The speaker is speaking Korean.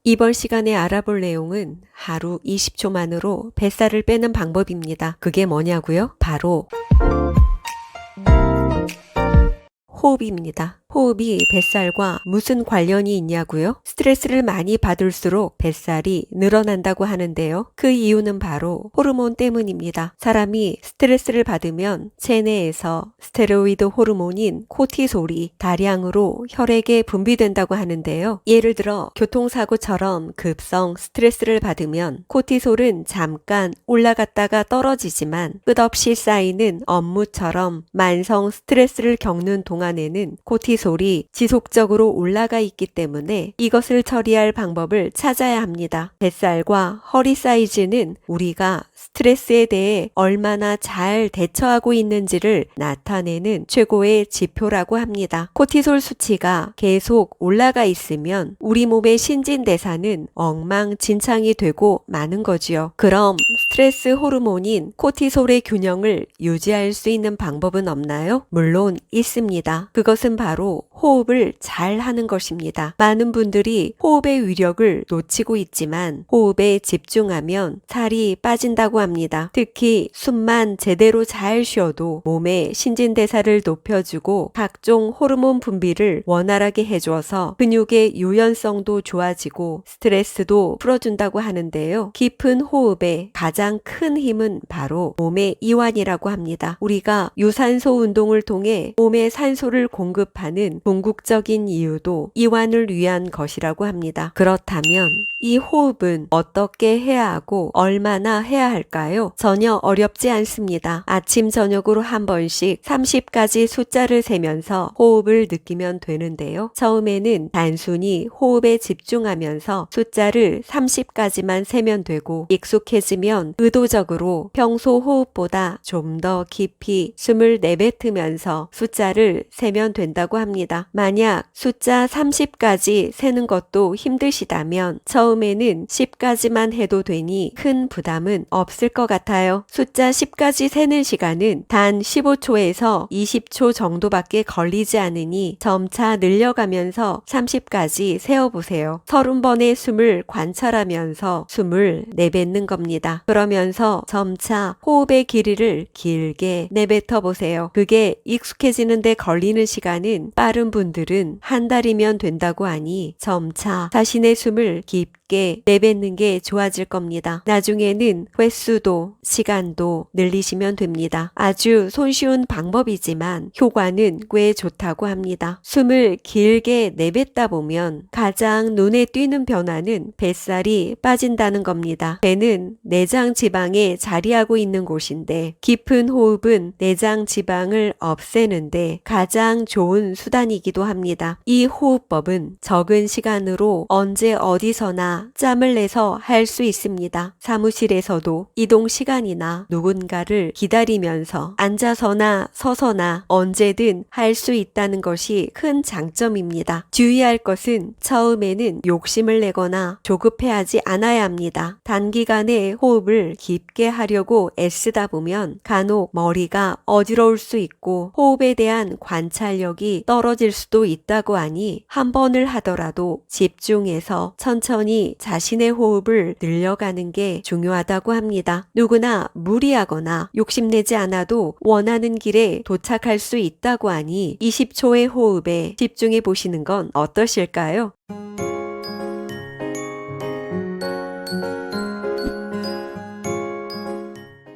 이번 시간에 알아볼 내용은 하루 20초만으로 뱃살을 빼는 방법입니다. 그게 뭐냐고요? 바로 호흡입니다. 호흡이 뱃살과 무슨 관련이 있냐고요? 스트레스를 많이 받을수록 뱃살이 늘어난다고 하는데요. 그 이유는 바로 호르몬 때문입니다. 사람이 스트레스를 받으면 체내에서 스테로이드 호르몬인 코티솔이 다량으로 혈액에 분비된다고 하는데요. 예를 들어 교통사고처럼 급성 스트레스를 받으면 코티솔은 잠깐 올라갔다가 떨어지지만 끝없이 쌓이는 업무처럼 만성 스트레스를 겪는 동안에는 코티솔이 지속적으로 올라가 있기 때문에 이것을 처리할 방법을 찾아야 합니다. 뱃살과 허리 사이즈는 우리가 스트레스에 대해 얼마나 잘 대처하고 있는지를 나타내는 최고의 지표라고 합니다. 코티솔 수치가 계속 올라가 있으면 우리 몸의 신진대사는 엉망진창이 되고 마는 거지요. 그럼 스트레스 호르몬인 코티솔의 균형을 유지할 수 있는 방법은 없나요? 물론 있습니다. 그것은 바로 호흡을 잘 하는 것입니다. 많은 분들이 호흡의 위력을 놓치고 있지만 호흡에 집중하면 살이 빠진다고 합니다. 특히 숨만 제대로 잘 쉬어도 몸의 신진대사를 높여주고 각종 호르몬 분비를 원활하게 해줘서 근육의 유연성도 좋아지고 스트레스도 풀어준다고 하는데요. 깊은 호흡의 가장 큰 힘은 바로 몸의 이완이라고 합니다. 우리가 유산소 운동을 통해 몸에 산소를 공급하는 궁극적인 이유도 이완을 위한 것이라고 합니다. 그렇다면 이 호흡은 어떻게 해야 하고 얼마나 해야 할까요? 전혀 어렵지 않습니다. 아침 저녁으로 한 번씩 30까지 숫자를 세면서 호흡을 느끼면 되는데요. 처음에는 단순히 호흡에 집중하면서 숫자를 30까지만 세면 되고 익숙해지면 의도적으로 평소 호흡보다 좀 더 깊이 숨을 내뱉으면서 숫자를 세면 된다고 합니다. 만약 숫자 30까지 세는 것도 힘드시다면 처음에는 10까지만 해도 되니 큰 부담은 없을 것 같아요. 숫자 10까지 세는 시간은 단 15초에서 20초 정도밖에 걸리지 않으니 점차 늘려가면서 30까지 세어보세요. 30번의 숨을 관찰하면서 숨을 내뱉는 겁니다. 그러면서 점차 호흡의 길이를 길게 내뱉어 보세요. 그게 익숙해지는데 걸리는 시간은 빠른 분들은 한 달이면 된다고 하니 점차 자신의 숨을 깊게 내뱉는 게 좋아질 겁니다. 나중에는 횟수도 시간도 늘리시면 됩니다. 아주 손쉬운 방법이지만 효과는 꽤 좋다고 합니다. 숨을 길게 내뱉다 보면 가장 눈에 띄는 변화는 뱃살이 빠진다는 겁니다. 배는 내장 지방에 자리하고 있는 곳인데 깊은 호흡은 내장 지방을 없애는데 가장 좋은 수단이기도 합니다. 이 호흡법은 적은 시간으로 언제 어디서나 짬을 내서 할 수 있습니다. 사무실에서도 이동 시간이나 누군가를 기다리면서 앉아서나 서서나 언제든 할 수 있다는 것이 큰 장점입니다. 주의할 것은 처음에는 욕심을 내거나 조급해하지 않아야 합니다. 단기간에 호흡을 깊게 하려고 애쓰다 보면 간혹 머리가 어지러울 수 있고 호흡에 대한 관찰력이 떨어질 수도 있다고 하니 한 번을 하더라도 집중해서 천천히 자신의 호흡을 늘려가는 게 중요하다고 합니다. 누구나 무리하거나 욕심내지 않아도 원하는 길에 도착할 수 있다고 하니 20초의 호흡에 집중해 보시는 건 어떠실까요?